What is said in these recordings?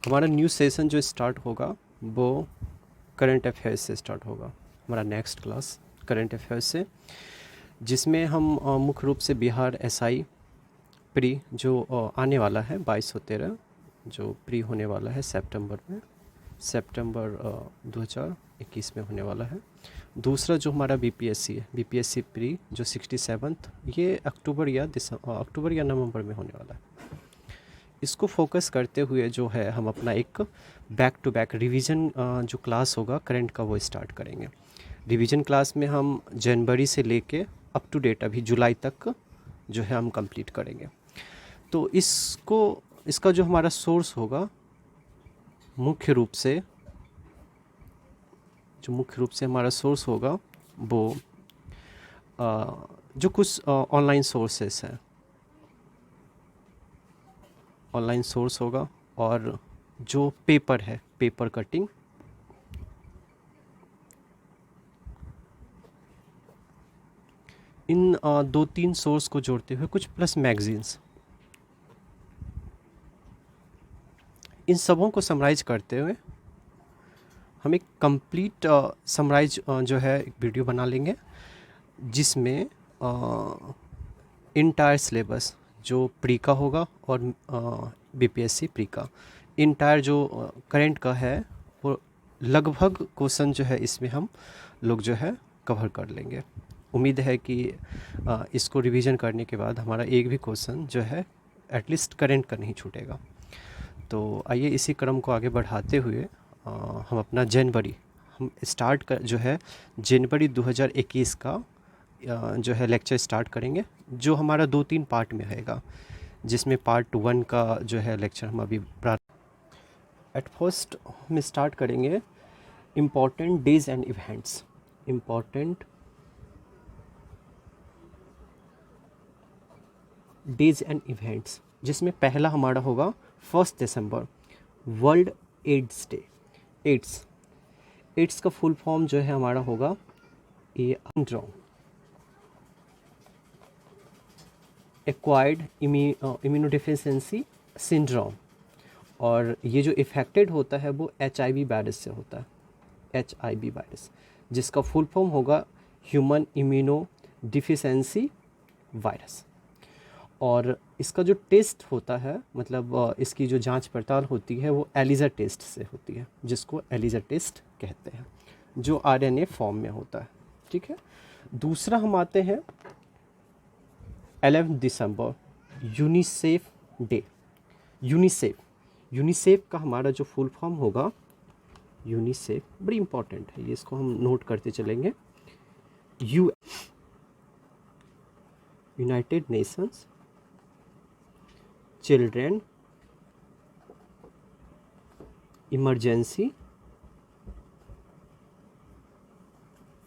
हमारा new session जो start होगा वो करंट अफेयर्स से स्टार्ट होगा। हमारा नेक्स्ट क्लास करंट अफेयर्स से, जिसमें हम मुख्य रूप से बिहार एसआई प्री जो आने वाला है 22-13 जो प्री होने वाला है सितंबर 2021 में होने वाला है। दूसरा जो हमारा बीपीएससी है, बीपीएससी प्री जो 67th, ये अक्टूबर या नवंबर में होने वाला है। इसको फोकस करते हुए जो है हम अपना एक बैक टू बैक रिवीजन जो क्लास होगा करंट का वो स्टार्ट करेंगे। रिवीजन क्लास में हम जनवरी से लेके अप टू डेट अभी जुलाई तक जो है हम कंप्लीट करेंगे। तो इसका जो हमारा सोर्स होगा मुख्य रूप से हमारा सोर्स होगा वो जो कुछ ऑनलाइन सोर्सेस हैं, ऑनलाइन सोर्स होगा, और जो पेपर है, पेपर कटिंग, इन 2-3 सोर्स को जोड़ते हुए कुछ प्लस मैगजीन्स, इन सबों को समराइज करते हुए हम एक कंप्लीट समराइज जो है एक वीडियो बना लेंगे, जिसमें इंटायर सिलेबस जो प्री का होगा और बीपीएससी प्री का इंटायर जो करंट का है वो लगभग क्वेश्चन जो है इसमें हम लोग जो है कवर कर लेंगे। उम्मीद है कि इसको रिवीजन करने के बाद हमारा एक भी क्वेश्चन जो है एटलीस्ट करंट का नहीं छूटेगा। तो आइए इसी क्रम को आगे बढ़ाते हुए हम अपना हम स्टार्ट कर जो है जनवरी 2021 का जो है लेक्चर स्टार्ट करेंगे, जो हमारा 2-3 पार्ट में रहेगा, जिसमें पार्ट 1 का जो है लेक्चर हम अभी एट फर्स्ट हम स्टार्ट करेंगे important days and events, important days and events, जिसमें पहला हमारा होगा 1 दिसंबर वर्ल्ड एड्स डे। एड्स का फुल फॉर्म जो है हमारा होगा एक्वायर्ड इम्यूनोडेफिशिएंसी सिंड्रोम, और ये जो इफ़ेक्टेड होता है वो HIV वायरस से होता है, HIV वायरस, जिसका फुल फॉर्म होगा ह्यूमन इम्यूनो डिफिशिएंसी वायरस। और इसका जो टेस्ट होता है, मतलब इसकी जो जांच पड़ताल होती है वो एलिजा टेस्ट से होती है, जिसको एलिजा टेस्ट कहते हैं, जो RNA फॉर्म में होता है। ठीक है। दूसरा हम आते हैं 11 दिसंबर यूनिसेफ डे। यूनिसेफ का हमारा जो फुल फॉर्म होगा, यूनिसेफ बड़ी इंपॉर्टेंट है, ये इसको हम नोट करते चलेंगे। United Nations children emergency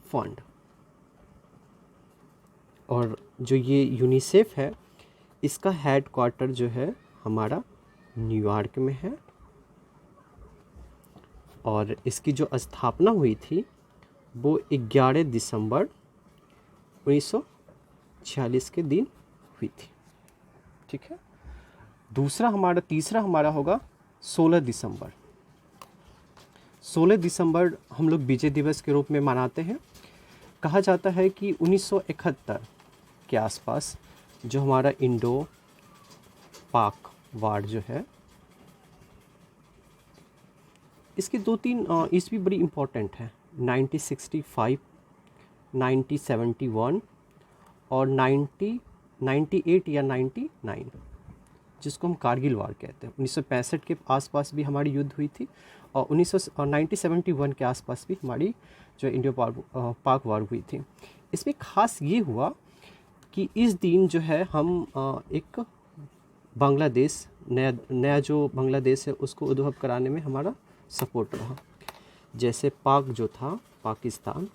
fund. और जो ये यूनिसेफ है, इसका हेड क्वार्टर जो है हमारा न्यूयॉर्क में है, और इसकी जो स्थापना हुई थी वो 11 दिसंबर 1946 के दिन हुई थी। ठीक है। तीसरा हमारा होगा 16 दिसंबर। 16 दिसंबर हम लोग विजय दिवस के रूप में मनाते हैं। कहा जाता है कि 1971 के आसपास जो हमारा इंडो पाक वार जो है, इसके 2-3 ईस्वी बड़ी इम्पोर्टेंट है, 1965, 1971 और 1998 या 99, जिसको हम कारगिल वार कहते हैं। 1965 के आसपास भी हमारी युद्ध हुई थी, और 1971 के आसपास भी हमारी जो इंडो पाक वार हुई थी। इसमें ख़ास ये हुआ कि इस दिन जो है हम एक बांग्लादेश, नया जो बांग्लादेश है उसको उद्भव कराने में हमारा सपोर्ट रहा। जैसे पाक जो था, पाकिस्तान,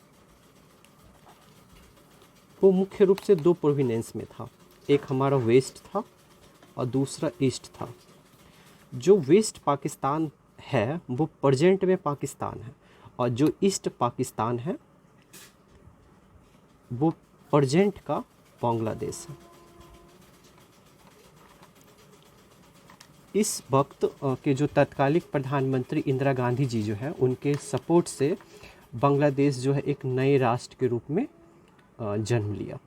वो मुख्य रूप से 2 प्रोविनेंस में था, एक हमारा वेस्ट था और दूसरा ईस्ट था। जो वेस्ट पाकिस्तान है वो प्रेजेंट में पाकिस्तान है, और जो ईस्ट पाकिस्तान है वो प्रेजेंट का बांग्लादेश है। इस वक्त के जो तत्कालिक प्रधानमंत्री इंदिरा गांधी जी जो है उनके सपोर्ट से बांग्लादेश जो है एक नए राष्ट्र के रूप में जन्म लिया,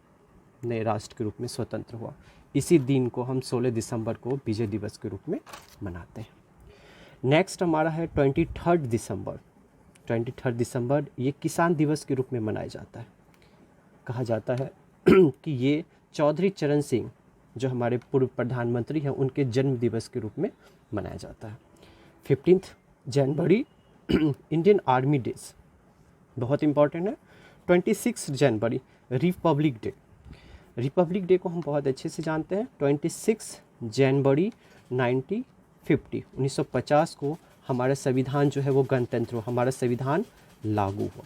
नए राष्ट्र के रूप में स्वतंत्र हुआ। इसी दिन को हम 16 दिसंबर को विजय दिवस के रूप में मनाते हैं। नेक्स्ट हमारा है 23 दिसंबर। 23 दिसंबर ये किसान दिवस के रूप में मनाया जाता है। कहा जाता है कि ये चौधरी चरण सिंह जो हमारे पूर्व प्रधानमंत्री हैं उनके जन्म दिवस के रूप में मनाया जाता है। 15 जनवरी इंडियन आर्मी डेज, बहुत इम्पॉर्टेंट है। 26 जनवरी रिपब्लिक डे। रिपब्लिक डे को हम बहुत अच्छे से जानते हैं। 26 जनवरी 1950 को हमारा संविधान जो है वो गणतंत्र हुआ, हमारा संविधान लागू हुआ।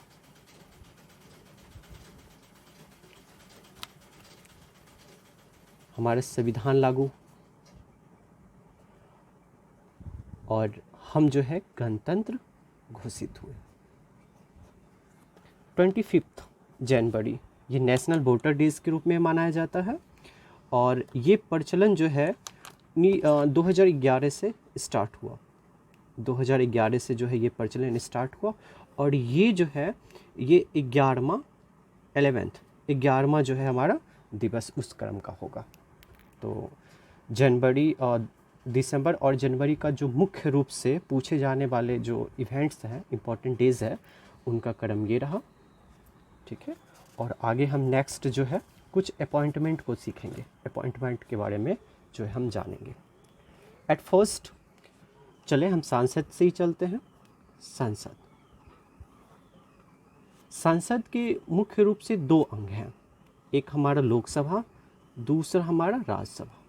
हमारा संविधान लागू और हम जो है गणतंत्र घोषित हुए। 25 जनवरी ये नेशनल वोटर डेज के रूप में मनाया जाता है और ये प्रचलन जो है 2011 से स्टार्ट हुआ। 2011 से जो है ये प्रचलन स्टार्ट हुआ और ये जो है ये 11वां जो है हमारा दिवस उस क्रम का होगा। तो जनवरी और दिसंबर और जनवरी का जो मुख्य रूप से पूछे जाने वाले जो इवेंट्स हैं, इम्पोर्टेंट डेज है, उनका क्रम ये रहा। ठीक है, और आगे हम नेक्स्ट जो है कुछ अपॉइंटमेंट को सीखेंगे, अपॉइंटमेंट के बारे में जो है हम जानेंगे। एट फर्स्ट चले हम सांसद से ही चलते हैं। संसद के मुख्य रूप से 2 अंग हैं, एक हमारा लोकसभा, दूसरा हमारा राज्यसभा।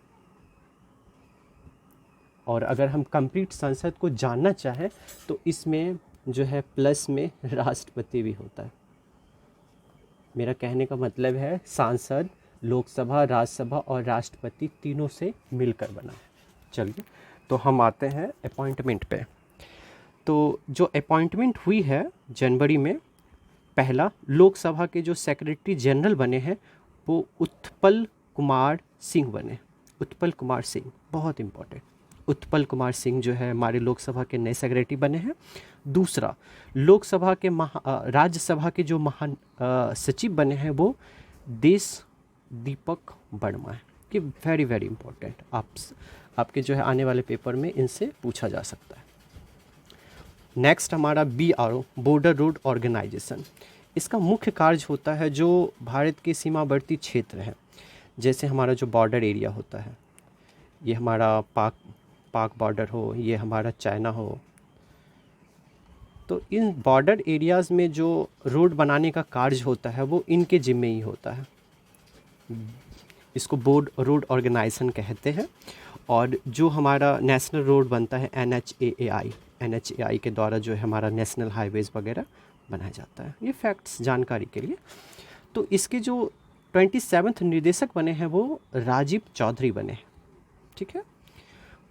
और अगर हम कंप्लीट संसद को जानना चाहें तो इसमें जो है प्लस में राष्ट्रपति भी होता है। मेरा कहने का मतलब है सांसद, लोकसभा, राज्यसभा और राष्ट्रपति तीनों से मिलकर बना है। चलिए तो हम आते हैं अपॉइंटमेंट पे। तो जो अपॉइंटमेंट हुई है जनवरी में, पहला लोकसभा के जो सेक्रेटरी जनरल बने हैं वो उत्पल कुमार सिंह बने। उत्पल कुमार सिंह बहुत इम्पोर्टेंट। उत्पल कुमार सिंह जो है हमारे लोकसभा के नए सेक्रेटरी बने हैं। दूसरा लोकसभा के राज्यसभा के जो महान सचिव बने हैं वो देश दीपक वर्मा है। कि वेरी वेरी इम्पोर्टेंट, आपके जो है आने वाले पेपर में इनसे पूछा जा सकता है। नेक्स्ट हमारा BRO बॉर्डर रोड ऑर्गेनाइजेशन। इसका मुख्य कार्य होता है जो भारत के सीमावर्ती क्षेत्र हैं, जैसे हमारा जो बॉर्डर एरिया होता है, ये हमारा पाक बॉर्डर हो, ये हमारा चाइना हो, तो इन बॉर्डर एरियाज़ में जो रोड बनाने का कार्य होता है वो इनके जिम्मे ही होता है। इसको रोड ऑर्गेनाइजेशन कहते हैं। और जो हमारा नेशनल रोड बनता है NHAI के द्वारा जो है हमारा नेशनल हाईवेज़ वगैरह बनाया जाता है। ये फैक्ट्स जानकारी के लिए। तो इसके जो 27वें निर्देशक बने हैं वो राजीव चौधरी बने हैं। ठीक है,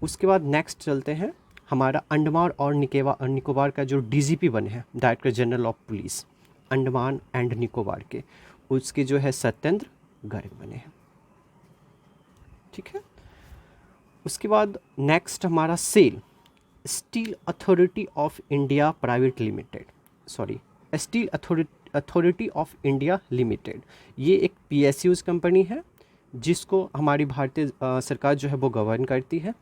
उसके बाद नेक्स्ट चलते हैं हमारा अंडमान और निकोबार का जो DGP बने हैं, director general of police Andaman and Nicobar के, उसके जो है सत्येंद्र गर्ग बने हैं। ठीक है, उसके बाद नेक्स्ट हमारा SAIL steel authority of India private limited, steel authority of India limited. ये एक PSUs कंपनी है जिसको हमारी भारतीय सरकार जो है वो गवर्न करती है।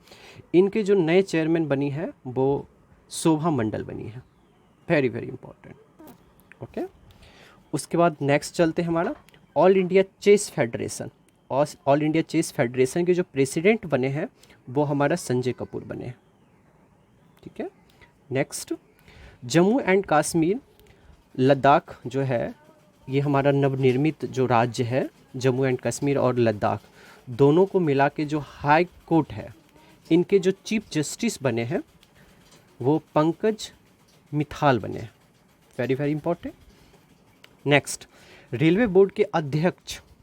इनके जो नए चेयरमैन बनी है वो शोभा मंडल बनी है। Very very important. ओके, उसके बाद नेक्स्ट चलते हैं हमारा ऑल इंडिया चेस फेडरेशन। और ऑल इंडिया चेस फेडरेशन के जो प्रेसिडेंट बने हैं वो हमारा संजय कपूर बने हैं। ठीक है, नेक्स्ट जम्मू एंड कश्मीर लद्दाख जो है, ये हमारा नवनिर्मित जो राज्य है, जम्मू एंड कश्मीर और लद्दाख दोनों को मिला के जो हाई कोर्ट है, इनके जो चीफ जस्टिस बने हैं वो पंकज मिथाल बने हैं। Very very important. Next railway board के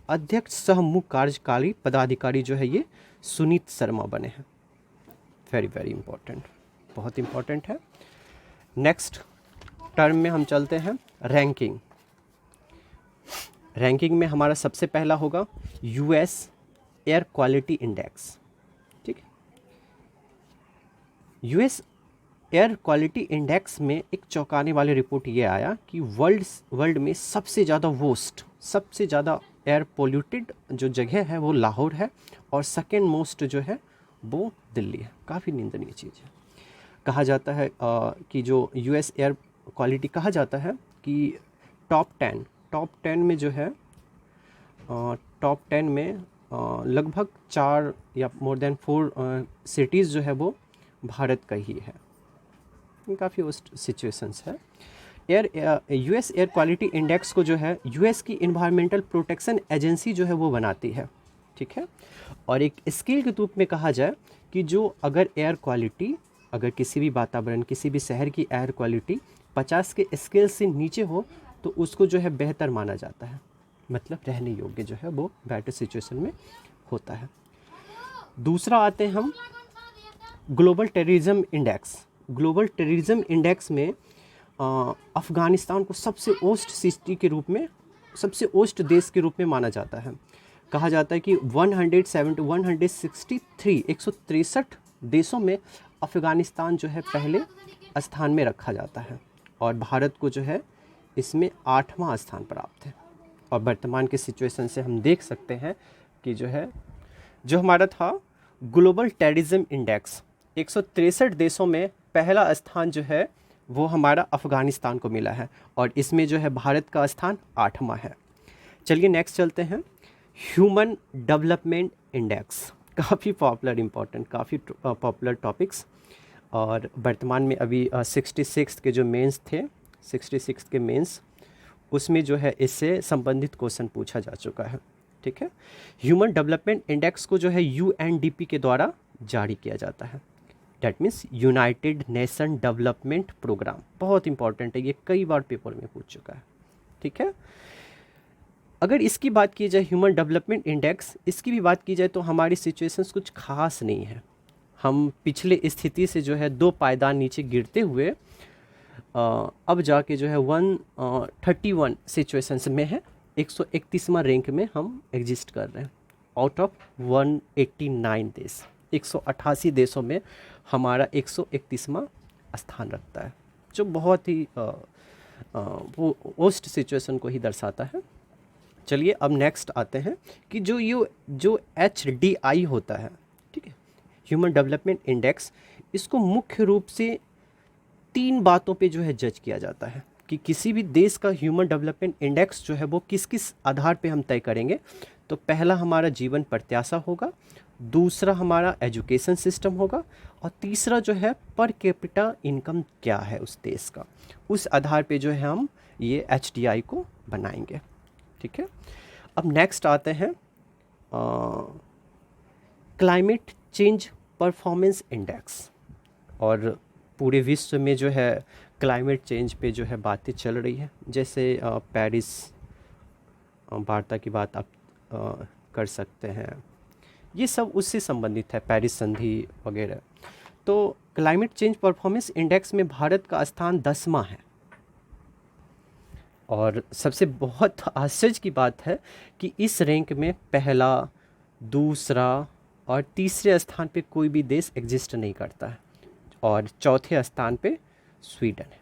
अध्यक्ष सह मुख्य कार्यकारी पदाधिकारी जो है ये सुनीत शर्मा बने हैं। वेरी वेरी इंपॉर्टेंट, बहुत इंपॉर्टेंट है। नेक्स्ट टर्म में हम चलते हैं रैंकिंग में हमारा सबसे पहला होगा US एयर क्वालिटी इंडेक्स। ठीक है, यूएस एयर क्वालिटी इंडेक्स में एक चौंकाने वाली रिपोर्ट ये आया कि वर्ल्ड में सबसे ज़्यादा एयर पोल्यूटेड जो जगह है वो लाहौर है, और सेकेंड मोस्ट जो है वो दिल्ली है। काफ़ी निंदनीय चीज़ है। कहा जाता है कि जो यूएस एयर क्वालिटी कहा जाता है कि टॉप 10 में जो है टॉप 10 में लगभग 4 या मोर देन 4 सिटीज़ जो है वो भारत का ही है। काफ़ी वर्स्ट सिचुएशंस है। यूएस एयर क्वालिटी इंडेक्स को जो है यूएस की इन्वायरमेंटल प्रोटेक्शन एजेंसी जो है वो बनाती है, ठीक है। और एक स्केल के रूप में कहा जाए कि जो अगर किसी भी वातावरण, किसी भी शहर की एयर क्वालिटी 50 के स्केल से नीचे हो तो उसको जो है बेहतर माना जाता है, मतलब रहने योग्य जो है वो बेटर सिचुएशन में होता है। दूसरा आते हैं हम ग्लोबल टेररिज्म इंडेक्स में अफ़गानिस्तान को सबसे ओस्ट देश के रूप में माना जाता है। कहा जाता है कि 163 देशों में अफ़गानिस्तान जो है पहले स्थान में रखा जाता है, और भारत को जो है इसमें 8वां स्थान प्राप्त है। और वर्तमान के सिचुएशन से हम देख सकते हैं कि जो हमारा था ग्लोबल टेररिज्म इंडेक्स, 163 देशों में पहला स्थान जो है वो हमारा अफ़गानिस्तान को मिला है, और इसमें जो है भारत का स्थान 8वां है। चलिए नेक्स्ट चलते हैं। ह्यूमन डेवलपमेंट इंडेक्स, काफ़ी पॉपुलर टॉपिक्स, और वर्तमान में अभी 66 के जो मेंस थे, 66 के मेंस, उसमें जो है इससे संबंधित क्वेश्चन पूछा जा चुका है, ठीक है। ह्यूमन डेवलपमेंट इंडेक्स को जो है यूएनडीपी के द्वारा जारी किया जाता है, that means United Nation Development Programme. बहुत इंपॉर्टेंट है, ये कई बार पेपर में पूछ चुका है, ठीक है। अगर इसकी बात की जाए, ह्यूमन डेवलपमेंट इंडेक्स, इसकी भी बात की जाए तो हमारी सिचुएशंस कुछ खास नहीं है। हम पिछले स्थिति से जो है 2 पायदान नीचे गिरते हुए अब जाके जो है 131 सिचुएशंस में है, 131वां रैंक में हम एग्जिस्ट कर रहे हैं आउट ऑफ 189 देश। 188 देशों में हमारा 131वां स्थान रखता है, जो बहुत ही वो वर्स्ट सिचुएशन को ही दर्शाता है। चलिए अब नेक्स्ट आते हैं कि जो HDI होता है, ठीक है, ह्यूमन डेवलपमेंट इंडेक्स, इसको मुख्य रूप से 3 बातों पे जो है जज किया जाता है कि किसी भी देश का ह्यूमन डेवलपमेंट इंडेक्स जो है वो किस किस आधार पे हम तय करेंगे। तो पहला हमारा जीवन प्रत्याशा होगा, दूसरा हमारा एजुकेशन सिस्टम होगा, और तीसरा जो है पर कैपिटा इनकम क्या है उस देश का। उस आधार पे जो है हम ये HDI को बनाएंगे, ठीक है। अब नेक्स्ट आते हैं क्लाइमेट चेंज परफॉर्मेंस इंडेक्स, और पूरे विश्व में जो है क्लाइमेट चेंज पे जो है बातें चल रही है। जैसे पेरिस वार्ता की बात आप कर सकते हैं, ये सब उससे संबंधित है, पेरिस संधि वगैरह। तो क्लाइमेट चेंज परफॉर्मेंस इंडेक्स में भारत का स्थान 10वां है, और सबसे बहुत आश्चर्य की बात है कि इस रैंक में पहला, दूसरा और तीसरे स्थान पे कोई भी देश एग्जिस्ट नहीं करता है, और चौथे स्थान पे स्वीडन है,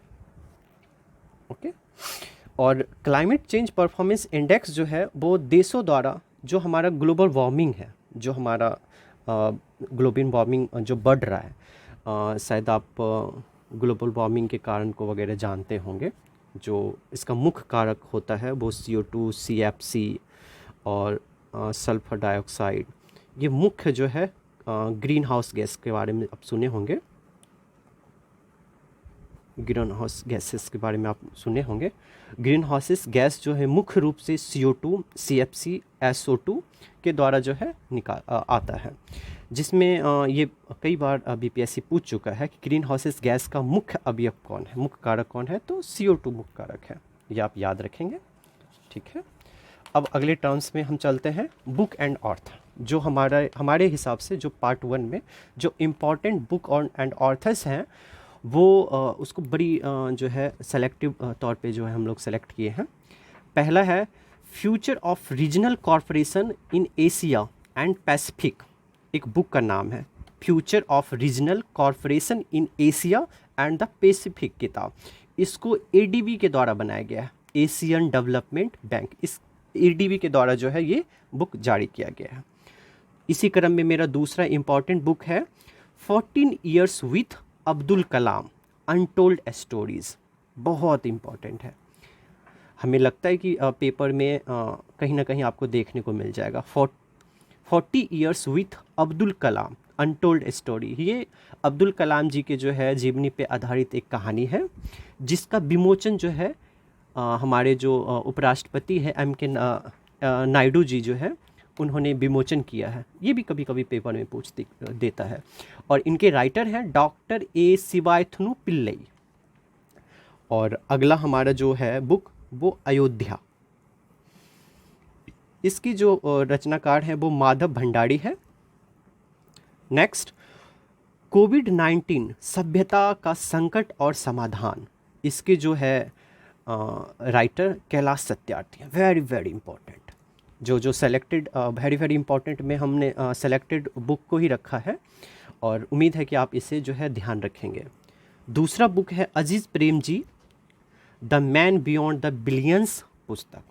ओके। और क्लाइमेट चेंज परफॉर्मेंस इंडेक्स जो है वो देशों द्वारा जो हमारा ग्लोबल वार्मिंग है, जो हमारा ग्लोबल वार्मिंग जो बढ़ रहा है, शायद आप ग्लोबल वार्मिंग के कारण को वगैरह जानते होंगे। जो इसका मुख्य कारक होता है वो CO2, CFC और सल्फर डाइऑक्साइड, ये मुख्य जो है ग्रीन हाउस गैस के बारे में आप सुने होंगे, ग्रीन हाउस गैसेस के बारे में आप सुने होंगे। ग्रीन हाउसेस गैस जो है मुख्य रूप से CO2, CFC, SO2 के द्वारा जो है आता है, जिसमें ये कई बार BPSC पूछ चुका है कि ग्रीन हाउसेस गैस का मुख्य अवयव कौन है, मुख्य कारक कौन है। तो CO2 मुख्य कारक है, ये आप याद रखेंगे, ठीक है। अब अगले टर्म्स में हम चलते हैं बुक एंड ऑथर, जो हमारे हिसाब से जो पार्ट 1 में जो इम्पॉर्टेंट बुक एंड ऑथर्स हैं वो उसको बड़ी जो है सेलेक्टिव तौर पे जो है हम लोग सेलेक्ट किए हैं। पहला है future of regional corporation in Asia and Pacific, एक बुक का नाम है, future of regional corporation in Asia and the Pacific किताब, इसको एडीबी के द्वारा बनाया गया है, एशियन डेवलपमेंट बैंक, इस एडीबी के द्वारा जो है ये बुक जारी किया गया है। इसी क्रम में मेरा दूसरा इम्पॉर्टेंट बुक है 14 years with Abdul Kalam untold stories, बहुत इम्पॉर्टेंट है। हमें लगता है कि पेपर में कहीं ना कहीं आपको देखने को मिल जाएगा। 40 years with Abdul Kalam untold story, ये अब्दुल कलाम जी के जो है जीवनी पे आधारित एक कहानी है, जिसका विमोचन जो है हमारे जो उपराष्ट्रपति है के नायडू जी जो है उन्होंने विमोचन किया है। ये भी कभी कभी पेपर में देता है। और इनके राइटर हैं डॉक्टर ए शिवायथनु पिल्लई। और अगला हमारा जो है बुक वो अयोध्या, इसकी जो रचनाकार है वो माधव भंडारी है। नेक्स्ट, कोविड-19 सभ्यता का संकट और समाधान, इसके जो है राइटर कैलाश सत्यार्थी हैं। वेरी वेरी इंपॉर्टेंट, जो सेलेक्टेड वेरी इंपॉर्टेंट में हमने सेलेक्टेड बुक को ही रखा है और उम्मीद है कि आप इसे जो है ध्यान रखेंगे। दूसरा बुक है Azim Premji the man beyond the billions पुस्तक,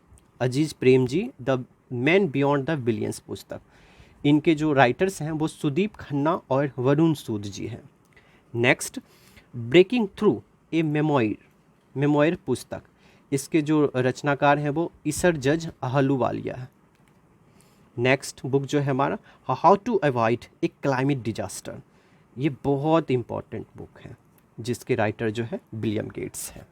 Azim Premji the man beyond the billions पुस्तक, इनके जो राइटर्स हैं वो सुदीप खन्ना और वरुण सूद जी हैं। Next, breaking through a memoir पुस्तक, इसके जो रचनाकार हैं वो ईसर जज अहलूवालिया है। नेक्स्ट बुक जो है हमारा how to avoid a climate disaster, ये बहुत इम्पॉर्टेंट बुक है जिसके राइटर जो है विलियम गेट्स है।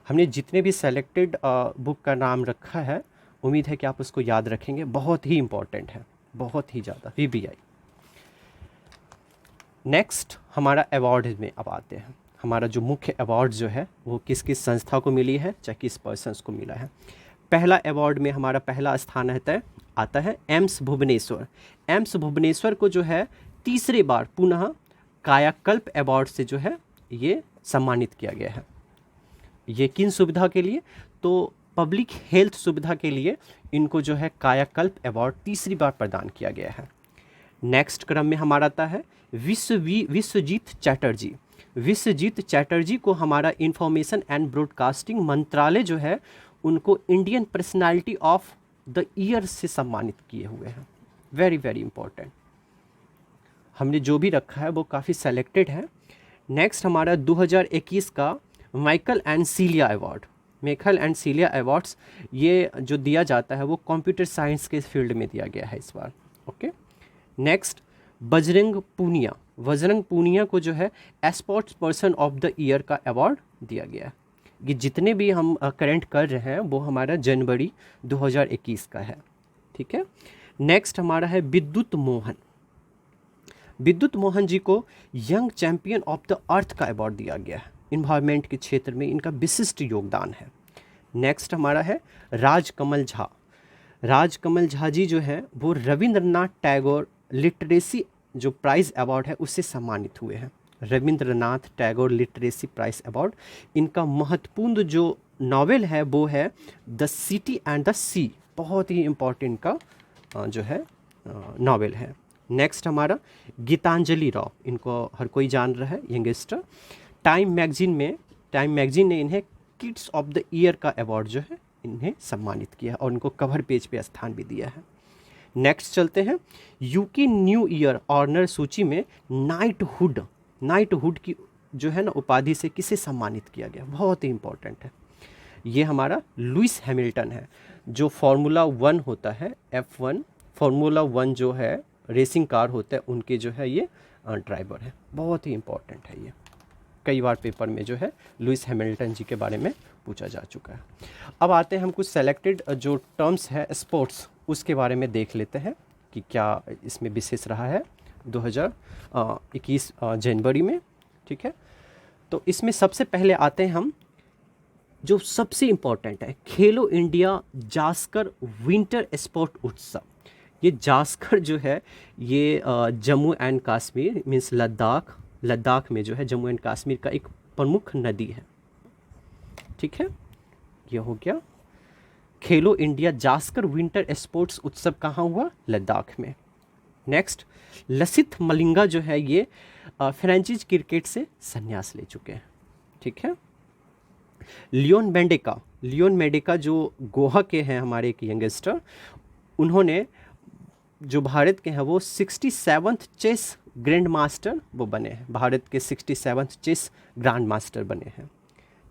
हमने जितने भी सेलेक्टेड बुक का नाम रखा है उम्मीद है कि आप उसको याद रखेंगे, बहुत ही इम्पॉर्टेंट है, बहुत ही ज़्यादा VBI। नेक्स्ट हमारा अवार्ड में अब आते हैं। हमारा जो मुख्य अवार्ड जो है वो किस किस संस्था को मिली है, चाहे किस पर्सन्स को मिला है। पहला अवार्ड में हमारा पहला स्थान आता है एम्स भुवनेश्वर। एम्स भुवनेश्वर को जो है तीसरे बार पुनः कायाकल्प अवार्ड से जो है ये सम्मानित किया गया है। ये किन सुविधा के लिए, तो पब्लिक हेल्थ सुविधा के लिए इनको जो है कायाकल्प अवार्ड तीसरी बार प्रदान किया गया है। नेक्स्ट क्रम में हमारा आता है विश्वजीत चैटर्जी। विश्वजीत चैटर्जी को हमारा इंफॉर्मेशन एंड ब्रॉडकास्टिंग मंत्रालय जो है उनको Indian personality of the year से सम्मानित किए हुए हैं। वेरी वेरी इंपॉर्टेंट, हमने जो भी रखा है वो काफ़ी सेलेक्टेड है। नेक्स्ट हमारा 2021 का Michael and Celia award. Michael and Celia awards ये जो दिया जाता है वो कंप्यूटर साइंस के फील्ड में दिया गया है इस बार। ओके, नेक्स्ट बजरंग पूनिया को जो है sports person of the year का अवार्ड दिया गया है। ये जितने भी हम करेंट कर रहे हैं वो हमारा जनवरी 2021 का है। ठीक है, नेक्स्ट हमारा है विद्युत मोहन जी को young champion of the earth का अवार्ड दिया गया है। इन्वायरमेंट के क्षेत्र में इनका विशिष्ट योगदान है। नेक्स्ट हमारा है राजकमल झा जी जो है वो रविंद्रनाथ टैगोर लिटरेसी जो प्राइज़ अवार्ड है उससे सम्मानित हुए हैं। Rabindranath Tagore literacy prize award, इनका महत्वपूर्ण जो नॉवेल है वो है the city and the sea, बहुत ही इम्पोर्टेंट का जो है नॉवेल है। नेक्स्ट हमारा गीतांजलि राव, इनको हर कोई जान रहा है, यंगस्टर। टाइम मैगजीन ने इन्हें किड्स ऑफ द ईयर का अवार्ड जो है इन्हें सम्मानित किया और उनको कवर पेज पे स्थान भी दिया है। नेक्स्ट चलते हैं यूके न्यू ईयर ऑनर सूची में नाइटहुड की जो है ना उपाधि से किसे सम्मानित किया गया, बहुत ही इंपॉर्टेंट है। ये हमारा लुइस हैमिल्टन है, जो फार्मूला 1 होता है, F1 फार्मूला 1 जो है रेसिंग कार होता है उनके जो है ये ड्राइवर है, बहुत ही इंपॉर्टेंट है। ये कई बार पेपर में जो है लुइस हैमिल्टन जी के बारे में पूछा जा चुका है। अब आते हैं हम कुछ सेलेक्टेड जो टर्म्स है स्पोर्ट्स उसके बारे में देख लेते हैं कि क्या इसमें विशेष रहा है 2021 जनवरी में। ठीक है, तो इसमें सबसे पहले आते हैं हम जो सबसे इम्पोर्टेंट है एक इंडिया जास्कर विंटर स्पोर्ट उत्सव। ये जास्कर जो है ये जम्मू एंड कश्मीर मीन्स लद्दाख में जो है जम्मू एंड कश्मीर का एक प्रमुख नदी है। ठीक है, ये हो गया खेलो इंडिया जास्कर विंटर स्पोर्ट्स उत्सव, कहाँ हुआ, लद्दाख में। नेक्स्ट, लसिथ मलिंगा जो है ये फ्रेंचाइज क्रिकेट से संन्यास ले चुके हैं। ठीक है। लियोन मेंडेका जो गोवा के हैं हमारे एक यंगस्टर, उन्होंने जो भारत के हैं वो 67th चेस ग्रैंड मास्टर वो बने हैं, भारत के 67th चेस ग्रैंड मास्टर बने हैं।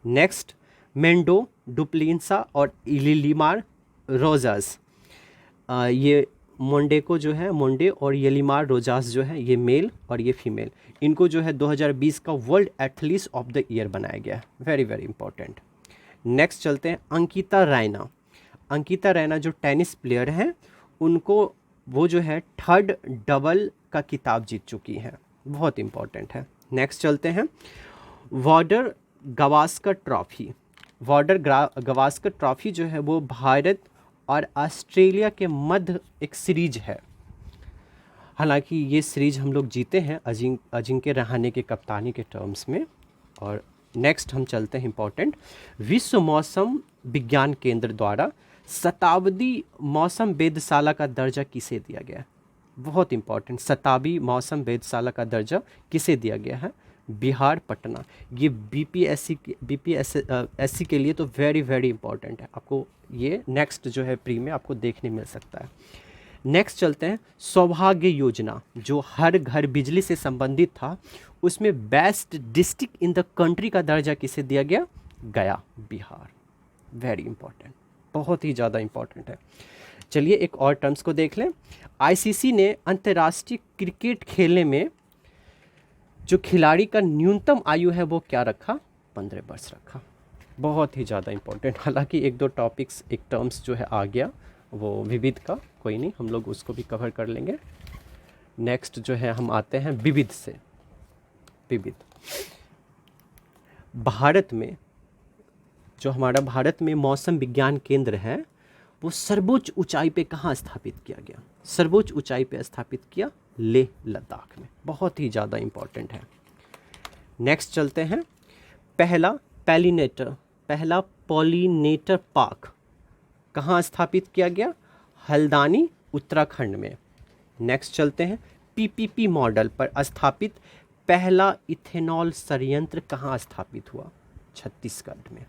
नेक्स्ट, मेंडो डुप्लिंसा और इलिमार रोजास, ये मोंडे और येलिमार रोजास जो है ये मेल और ये फीमेल, इनको जो है 2020 का world athletes of the year बनाया गया है। Very very important. नेक्स्ट चलते हैं अंकिता रैना जो टेनिस प्लेयर हैं, उनको वो जो है 3rd डबल का खिताब जीत चुकी हैं, बहुत इंपॉर्टेंट है। नेक्स्ट चलते हैं वार्डर गावस्कर ट्रॉफी जो है वो भारत और ऑस्ट्रेलिया के मध्य एक सीरीज है। हालांकि ये सीरीज हम लोग जीते हैं अजिंक्य रहाणे के कप्तानी के टर्म्स में। और नेक्स्ट हम चलते हैं इंपॉर्टेंट, विश्व मौसम विज्ञान केंद्र द्वारा शताब्दी मौसम वेधशाला का दर्जा किसे दिया गया है? बहुत इंपॉर्टेंट, शताब्दी मौसम वेधशाला का दर्जा किसे दिया गया है? बिहार पटना। ये बीपीएससी के लिए तो वेरी वेरी इंपॉर्टेंट है, आपको ये नेक्स्ट जो है प्री में आपको देखने मिल सकता है। नेक्स्ट चलते हैं सौभाग्य योजना जो हर घर बिजली से संबंधित था, उसमें best district in the country का दर्जा किसे दिया गया? गया, बिहार। वेरी इंपॉर्टेंट, बहुत ही ज़्यादा इंपॉर्टेंट है। चलिए एक और टर्म्स को देख लें। आईसीसी ने अंतर्राष्ट्रीय क्रिकेट खेलने में जो खिलाड़ी का न्यूनतम आयु है वो क्या रखा? 15 वर्ष रखा। बहुत ही ज़्यादा इंपॉर्टेंट। हालांकि एक दो टॉपिक्स एक टर्म्स जो है आ गया वो विविध का, कोई नहीं, हम लोग उसको भी कवर कर लेंगे। नेक्स्ट जो है हम आते हैं विविध से। विविध भारत में जो हमारा भारत में मौसम विज्ञान केंद्र है वो सर्वोच्च ऊंचाई पे कहाँ स्थापित किया गया? सर्वोच्च ऊंचाई पे स्थापित किया लेह लद्दाख में। बहुत ही ज़्यादा इंपॉर्टेंट है। नेक्स्ट चलते हैं पहला पॉलिनेटर पार्क कहाँ स्थापित किया गया? हल्द्वानी उत्तराखंड में। नेक्स्ट चलते हैं पीपीपी मॉडल पर स्थापित पहला इथेनॉल संयंत्र कहाँ स्थापित हुआ? छत्तीसगढ़ में।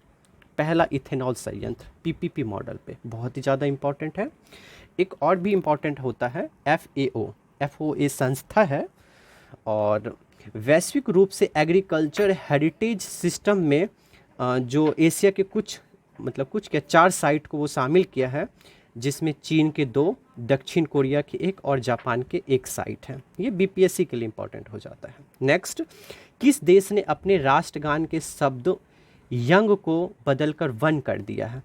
पहला इथेनॉल संयंत्र पीपीपी मॉडल पे, बहुत ही ज़्यादा इंपॉर्टेंट है। एक और भी इंपॉर्टेंट होता है FAO संस्था है और वैश्विक रूप से एग्रीकल्चर हेरिटेज सिस्टम में जो एशिया के कुछ 4 साइट को वो शामिल किया है, जिसमें चीन के 2, दक्षिण कोरिया के 1 और जापान के 1 साइट है। ये बीपीएससी के लिए इंपॉर्टेंट हो जाता है। नेक्स्ट, किस देश ने अपने राष्ट्रगान के शब्द यंग को बदलकर वन कर दिया है?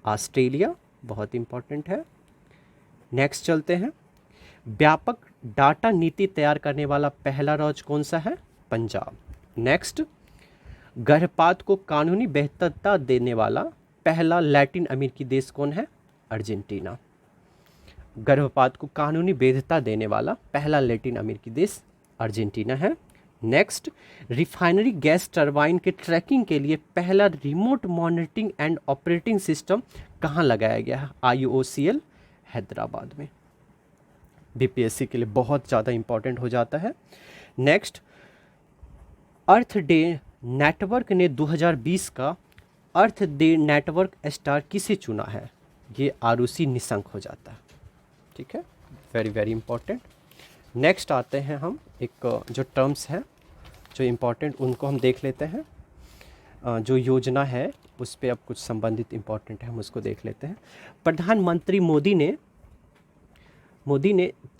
ऑस्ट्रेलिया। बहुत इंपॉर्टेंट है। नेक्स्ट चलते हैं व्यापक डाटा नीति तैयार करने वाला पहला राज्य कौन सा है? पंजाब। नेक्स्ट, गर्भपात को कानूनी वैधता देने वाला पहला लैटिन अमेरिकी देश कौन है? अर्जेंटीना। गर्भपात को कानूनी वैधता देने वाला पहला लैटिन अमेरिकी देश अर्जेंटीना है। नेक्स्ट, रिफाइनरी गैस टरबाइन के ट्रैकिंग के लिए पहला remote monitoring and operating system कहाँ लगाया गया है? IOCL हैदराबाद में। बीपीएससी के लिए बहुत ज़्यादा इंपॉर्टेंट हो जाता है। नेक्स्ट, अर्थ डे नेटवर्क ने 2020 का अर्थ डे नेटवर्क स्टार किसे चुना है? ये आरुषि निशंक हो जाता है। ठीक है, वेरी वेरी इंपॉर्टेंट। नेक्स्ट आते हैं हम एक जो टर्म्स हैं जो इम्पॉर्टेंट उनको हम देख लेते हैं। जो योजना है उस पर अब कुछ संबंधित इम्पॉर्टेंट है, हम उसको देख लेते हैं। प्रधानमंत्री मोदी ने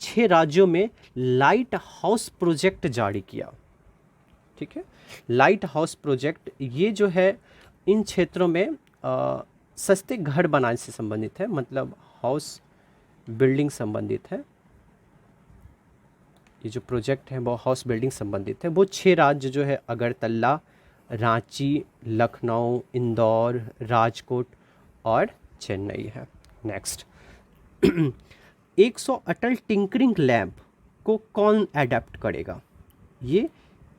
6 राज्यों में लाइट हाउस प्रोजेक्ट जारी किया। ठीक है, लाइट हाउस प्रोजेक्ट ये जो है इन क्षेत्रों में सस्ते घर बनाने से संबंधित है, मतलब हाउस बिल्डिंग संबंधित है। ये जो प्रोजेक्ट है वो हाउस बिल्डिंग संबंधित है। वो 6 राज्य जो है अगरतला, रांची, लखनऊ, इंदौर, राजकोट और चेन्नई है। नेक्स्ट, 100 अटल टिंकरिंग लैब को कौन एडप्ट करेगा? ये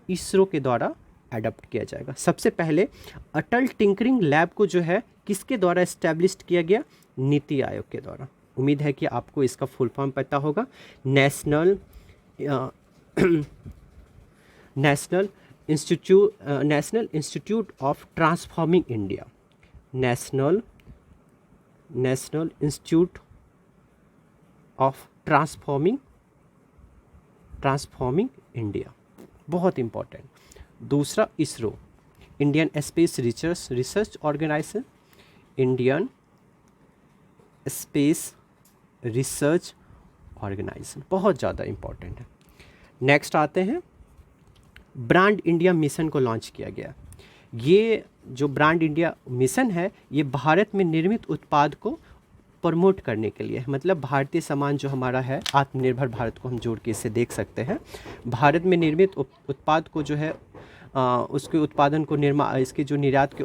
इसरो के द्वारा एडप्ट किया जाएगा। सबसे पहले अटल टिंकरिंग लैब को जो है किसके द्वारा एस्टैब्लिश किया गया? नीति आयोग के द्वारा। उम्मीद है कि आपको इसका फुल फॉर्म पता होगा। National institute of transforming India. National institute of transforming India, बहुत इंपॉर्टेंट। दूसरा ISRO, Indian space research organisation, Indian space research organisation, बहुत ज़्यादा इम्पॉर्टेंट है। नेक्स्ट आते हैं, ब्रांड इंडिया मिशन को लॉन्च किया गया। ये जो ब्रांड इंडिया मिशन है, ये भारत में निर्मित उत्पाद को प्रमोट करने के लिए, मतलब भारतीय सामान जो हमारा है, आत्मनिर्भर भारत को हम जोड़ के इससे देख सकते हैं। भारत में निर्मित उत्पाद को जो है उसके उत्पादन को इसके जो निर्यात के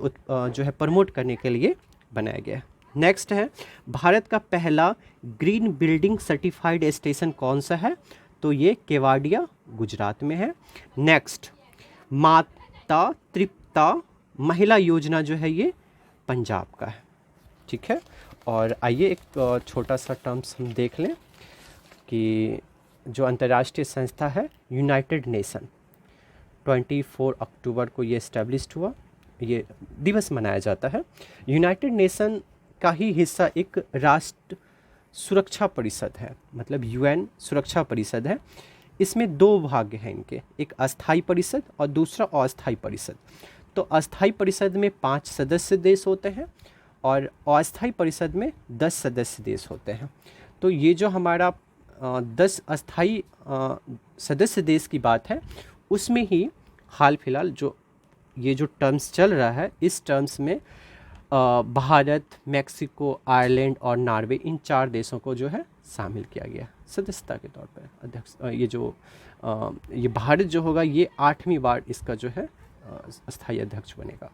जो है प्रमोट करने के लिए बनाया गया है। नेक्स्ट है, भारत का पहला ग्रीन बिल्डिंग सर्टिफाइड स्टेशन कौन सा है? तो ये केवाडिया गुजरात में है। नेक्स्ट, माता तृप्ता महिला योजना जो है ये पंजाब का है। ठीक है, और आइए एक छोटा सा टर्म्स हम देख लें कि जो अंतर्राष्ट्रीय संस्था है यूनाइटेड नेशन, 24 अक्टूबर को ये इस्टेब्लिश्ड हुआ, ये दिवस मनाया जाता है। यूनाइटेड नेशन का ही हिस्सा एक राष्ट्र सुरक्षा परिषद है, मतलब यूएन सुरक्षा परिषद है। इसमें दो भाग हैं इनके, एक अस्थाई परिषद और दूसरा अस्थाई परिषद। तो अस्थाई परिषद में 5 सदस्य देश होते हैं और अस्थाई परिषद में 10 सदस्य देश होते हैं। तो ये जो हमारा 10 अस्थाई सदस्य देश की बात है, उसमें ही हाल फिलहाल जो ये जो टर्म्स चल रहा है, इस टर्म्स में भारत, मैक्सिको, आयरलैंड और नॉर्वे, इन 4 देशों को जो है शामिल किया गया सदस्यता के तौर पर। अध्यक्ष ये भारत जो होगा ये 8वीं बार इसका जो है अस्थायी अध्यक्ष बनेगा।